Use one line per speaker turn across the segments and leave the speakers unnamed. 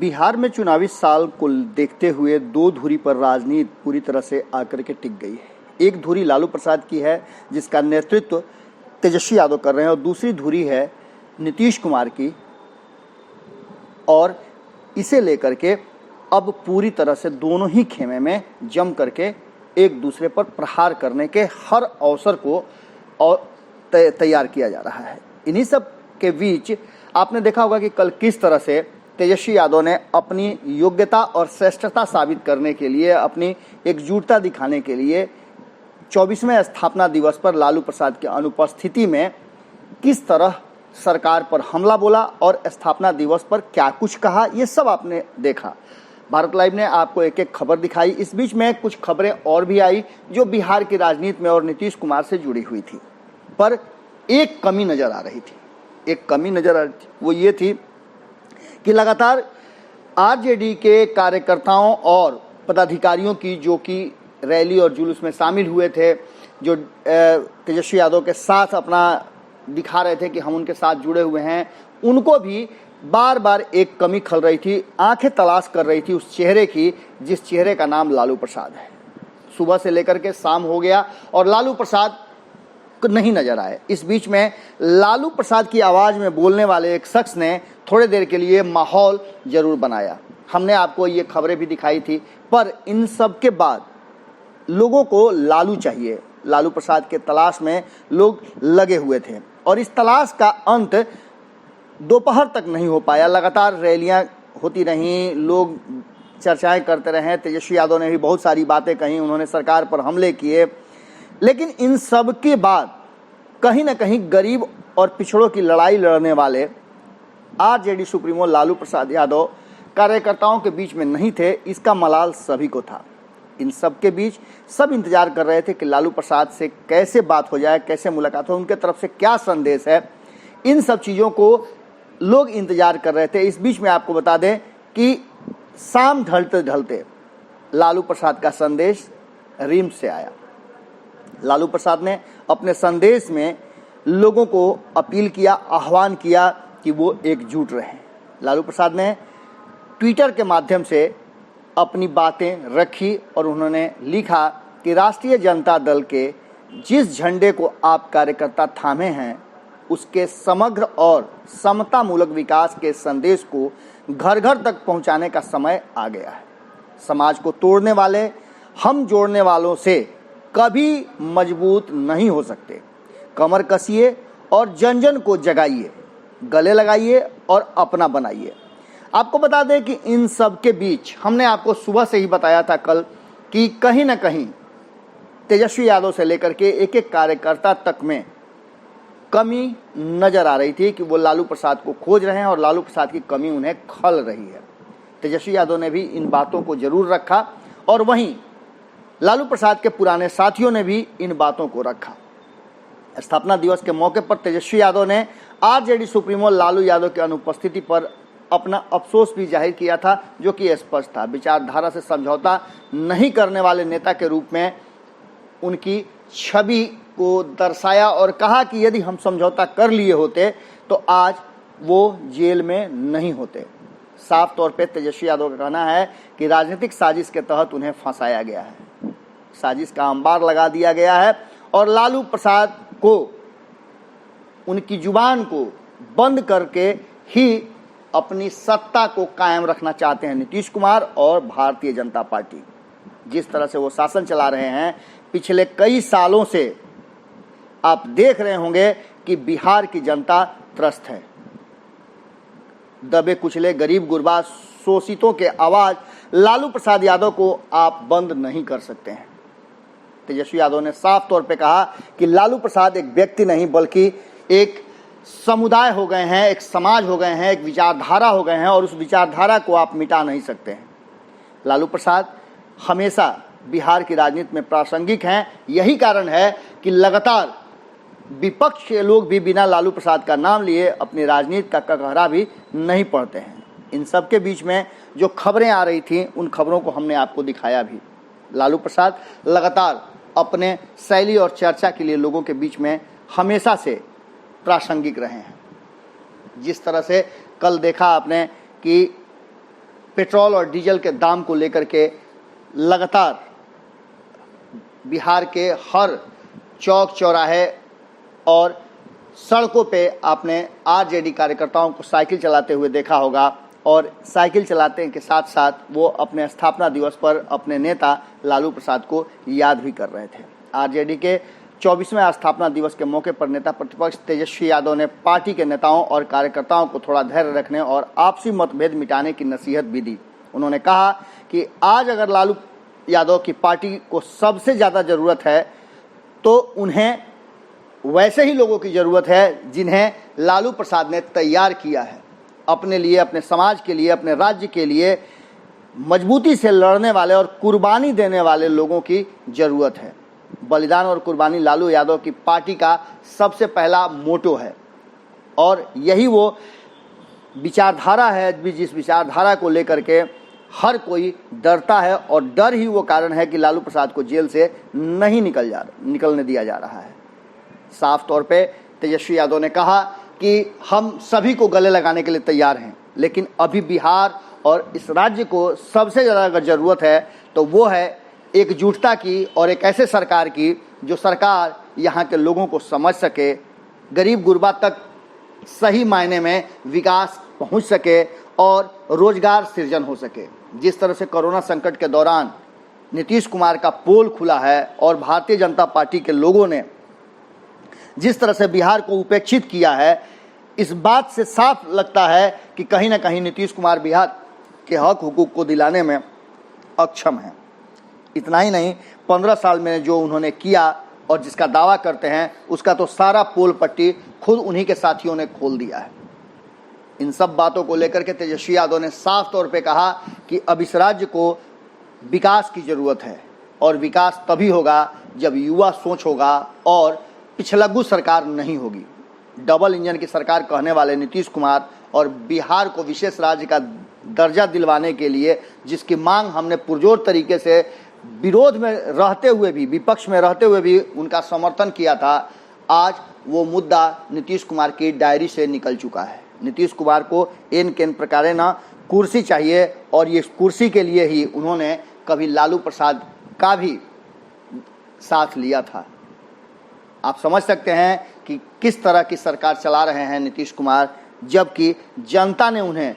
बिहार में चुनावी साल को देखते हुए दो धुरी पर राजनीति पूरी तरह से आकर के टिक गई है। एक धुरी लालू प्रसाद की है जिसका नेतृत्व तेजस्वी यादव कर रहे हैं और दूसरी धुरी है नीतीश कुमार की, और इसे लेकर के अब पूरी तरह से दोनों ही खेमे में जम करके एक दूसरे पर प्रहार करने के हर अवसर को और तैयार किया जा रहा है। इन्हीं सब के बीच आपने देखा होगा कि कल किस तरह से तेजस्वी यादव ने अपनी योग्यता और श्रेष्ठता साबित करने के लिए, अपनी एकजुटता दिखाने के लिए 24वें स्थापना दिवस पर लालू प्रसाद की अनुपस्थिति में किस तरह सरकार पर हमला बोला और स्थापना दिवस पर क्या कुछ कहा, ये सब आपने देखा। भारत लाइव ने आपको एक एक खबर दिखाई। इस बीच में कुछ खबरें और भी आई जो बिहार की राजनीति में और नीतीश कुमार से जुड़ी हुई थी, पर एक कमी नजर आ रही थी। एक कमी नजर आ रही थी, वो ये थी कि लगातार आरजेडी के कार्यकर्ताओं और पदाधिकारियों की जो कि रैली और जुलूस में शामिल हुए थे, जो तेजस्वी यादव के साथ अपना दिखा रहे थे कि हम उनके साथ जुड़े हुए हैं, उनको भी बार बार एक कमी खल रही थी। आंखें तलाश कर रही थी उस चेहरे की जिस चेहरे का नाम लालू प्रसाद है। सुबह से लेकर के शाम हो गया और लालू प्रसाद नहीं नजर आए। इस बीच में लालू प्रसाद की आवाज में बोलने वाले एक शख्स ने थोड़े देर के लिए माहौल जरूर बनाया। हमने आपको ये खबरें भी दिखाई थी, पर इन सब के बाद लोगों को लालू चाहिए। लालू प्रसाद के तलाश में लोग लगे हुए थे और इस तलाश का अंत दोपहर तक नहीं हो पाया। लगातार रैलियां होती रहीं, लोग चर्चाएं करते रहे। तेजस्वी यादव ने भी बहुत सारी बातें कही, उन्होंने सरकार पर हमले किए, लेकिन इन सब के बाद कहीं ना कहीं गरीब और पिछड़ों की लड़ाई लड़ने वाले आरजेडी सुप्रीमो लालू प्रसाद यादव कार्यकर्ताओं के बीच में नहीं थे। इसका मलाल सभी को था। इन सब के बीच सब इंतजार कर रहे थे कि लालू प्रसाद से कैसे बात हो जाए, कैसे मुलाकात हो, उनके तरफ से क्या संदेश है। इन सब चीज़ों को लोग इंतजार कर रहे थे। इस बीच में आपको बता दें कि शाम ढलते ढलते लालू प्रसाद का संदेश रिम्स से आया। लालू प्रसाद ने अपने संदेश में लोगों को अपील किया, आह्वान किया कि वो एकजुट रहें। लालू प्रसाद ने ट्विटर के माध्यम से अपनी बातें रखी और उन्होंने लिखा कि राष्ट्रीय जनता दल के जिस झंडे को आप कार्यकर्ता थामे हैं, उसके समग्र और समतामूलक विकास के संदेश को घर घर तक पहुंचाने का समय आ गया है। समाज को तोड़ने वाले हम जोड़ने वालों से कभी मजबूत नहीं हो सकते। कमर कसिए और जन जन को जगाइए, गले लगाइए और अपना बनाइए। आपको बता दें कि इन सब के बीच हमने आपको सुबह से ही बताया था कल कि कहीं ना कहीं तेजस्वी यादव से लेकर के एक एक कार्यकर्ता तक में कमी नजर आ रही थी कि वो लालू प्रसाद को खोज रहे हैं और लालू प्रसाद की कमी उन्हें खल रही है। तेजस्वी यादव ने भी इन बातों को जरूर रखा और वहीं लालू प्रसाद के पुराने साथियों ने भी इन बातों को रखा। स्थापना दिवस के मौके पर तेजस्वी यादव ने आरजेडी सुप्रीमो लालू यादव की अनुपस्थिति पर अपना अफसोस भी जाहिर किया था, जो कि स्पष्ट था। विचारधारा से समझौता नहीं करने वाले नेता के रूप में उनकी छवि को दर्शाया और कहा कि यदि हम समझौता कर लिए होते तो आज वो जेल में नहीं होते। साफ तौर पे तेजस्वी यादव का कहना है कि राजनीतिक साजिश के तहत उन्हें फंसाया गया है, साजिश का अंबार लगा दिया गया है और लालू प्रसाद को उनकी जुबान को बंद करके ही अपनी सत्ता को कायम रखना चाहते हैं नीतीश कुमार और भारतीय जनता पार्टी। जिस तरह से वो शासन चला रहे हैं पिछले कई सालों से, आप देख रहे होंगे कि बिहार की जनता त्रस्त है। दबे कुचले गरीब गुरबा शोषितों के आवाज लालू प्रसाद यादव को आप बंद नहीं कर सकते हैं। तेजस्वी यादव ने साफ तौर पे कहा कि लालू प्रसाद एक व्यक्ति नहीं बल्कि एक समुदाय हो गए हैं, एक समाज हो गए हैं, एक विचारधारा हो गए हैं और उस विचारधारा को आप मिटा नहीं सकते हैं। लालू प्रसाद हमेशा बिहार की राजनीति में प्रासंगिक हैं। यही कारण है कि लगातार विपक्ष के लोग भी बिना लालू प्रसाद का नाम लिए अपनी राजनीति का ककहरा भी नहीं पढ़ते हैं। इन सब के बीच में जो खबरें आ रही थी उन खबरों को हमने आपको दिखाया भी। लालू प्रसाद लगातार अपने शैली और चर्चा के लिए लोगों के बीच में हमेशा से प्रासंगिक रहे हैं। जिस तरह से कल देखा आपने कि पेट्रोल और डीजल के दाम को लेकर के लगातार बिहार के हर चौक चौराहे और सड़कों पे आपने आरजेडी कार्यकर्ताओं को साइकिल चलाते हुए देखा होगा और साइकिल चलाते के साथ साथ वो अपने स्थापना दिवस पर अपने नेता लालू प्रसाद को याद भी कर रहे थे। आरजेडी के 24वें स्थापना दिवस के मौके पर नेता प्रतिपक्ष तेजस्वी यादव ने पार्टी के नेताओं और कार्यकर्ताओं को थोड़ा धैर्य रखने और आपसी मतभेद मिटाने की नसीहत भी दी। उन्होंने कहा कि आज अगर लालू यादव की पार्टी को सबसे ज़्यादा ज़रूरत है तो उन्हें वैसे ही लोगों की ज़रूरत है जिन्हें लालू प्रसाद ने तैयार किया है। अपने लिए, अपने समाज के लिए, अपने राज्य के लिए मजबूती से लड़ने वाले और कुर्बानी देने वाले लोगों की ज़रूरत है। बलिदान और कुर्बानी लालू यादव की पार्टी का सबसे पहला मोटो है और यही वो विचारधारा है जिस विचारधारा को लेकर के हर कोई डरता है और डर ही वो कारण है कि लालू प्रसाद को जेल से नहीं निकलने दिया जा रहा है। साफ तौर पे तेजस्वी यादव ने कहा कि हम सभी को गले लगाने के लिए तैयार हैं, लेकिन अभी बिहार और इस राज्य को सबसे ज़्यादा अगर ज़रूरत है तो वो है एकजुटता की और एक ऐसे सरकार की जो सरकार यहाँ के लोगों को समझ सके, गरीब गुरबा तक सही मायने में विकास पहुँच सके और रोजगार सृजन हो सके। जिस तरह से कोरोना संकट के दौरान नीतीश कुमार का पोल खुला है और भारतीय जनता पार्टी के लोगों ने जिस तरह से बिहार को उपेक्षित किया है, इस बात से साफ लगता है कि कहीं ना कहीं नीतीश कुमार बिहार के हक हुकूक को दिलाने में अक्षम है। इतना ही नहीं, 15 साल में जो उन्होंने किया और जिसका दावा करते हैं उसका तो सारा पोल पट्टी खुद उन्हीं के साथियों ने खोल दिया है। इन सब बातों को लेकर के तेजस्वी यादव ने साफ तौर पे कहा कि अब इस राज्य को विकास की ज़रूरत है और विकास तभी होगा जब युवा सोच होगा और पिछलग्गू सरकार नहीं होगी। डबल इंजन की सरकार कहने वाले नीतीश कुमार और बिहार को विशेष राज्य का दर्जा दिलवाने के लिए जिसकी मांग हमने पुरजोर तरीके से विरोध में रहते हुए भी, विपक्ष में रहते हुए भी उनका समर्थन किया था, आज वो मुद्दा नीतीश कुमार की डायरी से निकल चुका है। नीतीश कुमार को इन किन प्रकारे ना कुर्सी चाहिए और ये कुर्सी के लिए ही उन्होंने कभी लालू प्रसाद का भी साथ लिया था। आप समझ सकते हैं कि किस तरह की सरकार चला रहे हैं नीतीश कुमार, जबकि जनता ने उन्हें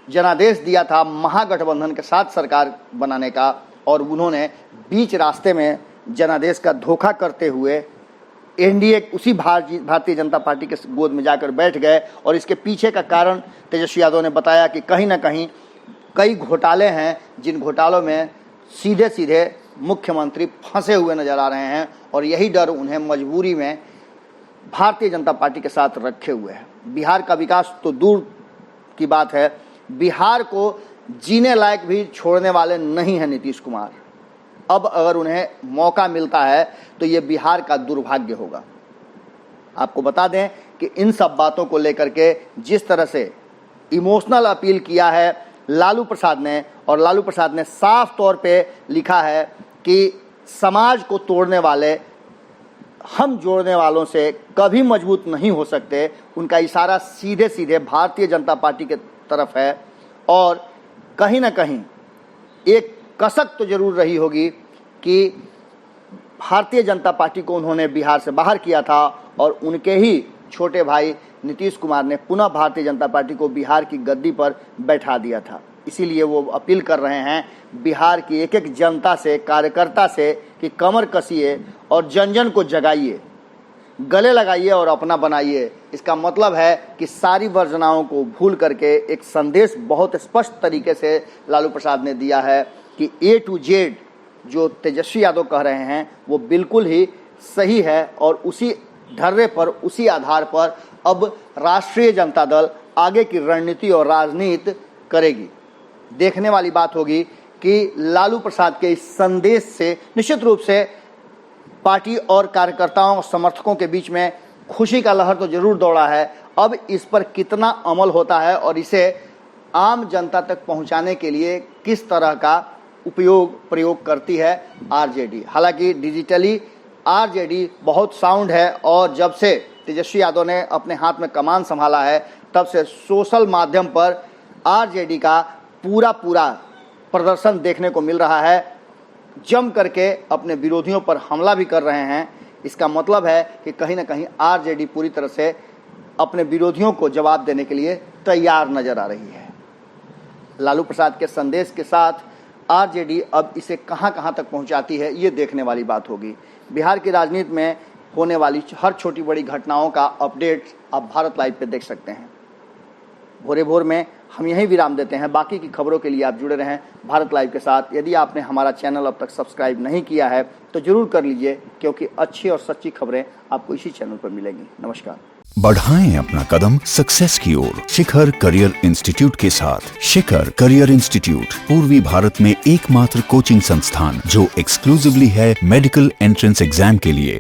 जनादेश दिया था महागठबंधन के साथ सरकार बनाने का और उन्होंने बीच रास्ते में जनादेश का धोखा करते हुए एनडीए उसी भारतीय जनता पार्टी के गोद में जाकर बैठ गए। और इसके पीछे का कारण तेजस्वी यादव ने बताया कि कहीं ना कहीं कई घोटाले हैं जिन घोटालों में सीधे सीधे मुख्यमंत्री फंसे हुए नजर आ रहे हैं और यही डर उन्हें मजबूरी में भारतीय जनता पार्टी के साथ रखे हुए है। बिहार का विकास तो दूर की बात है, बिहार को जीने लायक भी छोड़ने वाले नहीं हैं नीतीश कुमार। अब अगर उन्हें मौका मिलता है तो ये बिहार का दुर्भाग्य होगा। आपको बता दें कि इन सब बातों को लेकर के जिस तरह से इमोशनल अपील किया है लालू प्रसाद ने, और लालू प्रसाद ने साफ तौर पे लिखा है कि समाज को तोड़ने वाले हम जोड़ने वालों से कभी मजबूत नहीं हो सकते। उनका इशारा सीधे सीधे भारतीय जनता पार्टी के तरफ है और कहीं ना कहीं एक कसक तो जरूर रही होगी कि भारतीय जनता पार्टी को उन्होंने बिहार से बाहर किया था और उनके ही छोटे भाई नीतीश कुमार ने पुनः भारतीय जनता पार्टी को बिहार की गद्दी पर बैठा दिया था। इसीलिए वो अपील कर रहे हैं बिहार की एक एक जनता से, कार्यकर्ता से कि कमर कसिए और जन जन को जगाइए, गले लगाइए और अपना बनाइए। इसका मतलब है कि सारी वर्जनाओं को भूल करके एक संदेश बहुत स्पष्ट तरीके से लालू प्रसाद ने दिया है कि A to Z जो तेजस्वी यादव कह रहे हैं वो बिल्कुल ही सही है और उसी ढर्रे पर, उसी आधार पर अब राष्ट्रीय जनता दल आगे की रणनीति और राजनीति करेगी। देखने वाली बात होगी कि लालू प्रसाद के इस संदेश से निश्चित रूप से पार्टी और कार्यकर्ताओं और समर्थकों के बीच में खुशी का लहर तो जरूर दौड़ा है। अब इस पर कितना अमल होता है और इसे आम जनता तक पहुंचाने के लिए किस तरह का प्रयोग करती है आरजेडी। हालांकि डिजिटली आरजेडी बहुत साउंड है और जब से तेजस्वी यादव ने अपने हाथ में कमान संभाला है तब से सोशल माध्यम पर आरजेडी का पूरा प्रदर्शन देखने को मिल रहा है, जम करके अपने विरोधियों पर हमला भी कर रहे हैं। इसका मतलब है कि कहीं ना कहीं आरजेडी पूरी तरह से अपने विरोधियों को जवाब देने के लिए तैयार नजर आ रही है। लालू प्रसाद के संदेश के साथ आरजेडी अब इसे कहां तक पहुंचाती है, ये देखने वाली बात होगी। बिहार की राजनीति में होने वाली हर छोटी बड़ी घटनाओं का अपडेट आप भारत लाइव पे देख सकते हैं। भोरे भोर में हम यहीं विराम देते हैं। बाकी की खबरों के लिए आप जुड़े रहें भारत लाइव के साथ। यदि आपने हमारा चैनल अब तक सब्सक्राइब नहीं किया है तो जरूर कर लीजिए, क्योंकि अच्छी और सच्ची खबरें आपको इसी चैनल पर मिलेंगी। नमस्कार।
बढ़ाएं अपना कदम सक्सेस की ओर शिखर करियर इंस्टीट्यूट के साथ। शिखर करियर इंस्टीट्यूट पूर्वी भारत में एकमात्र कोचिंग संस्थान जो एक्सक्लूसिवली है मेडिकल एंट्रेंस एग्जाम के लिए।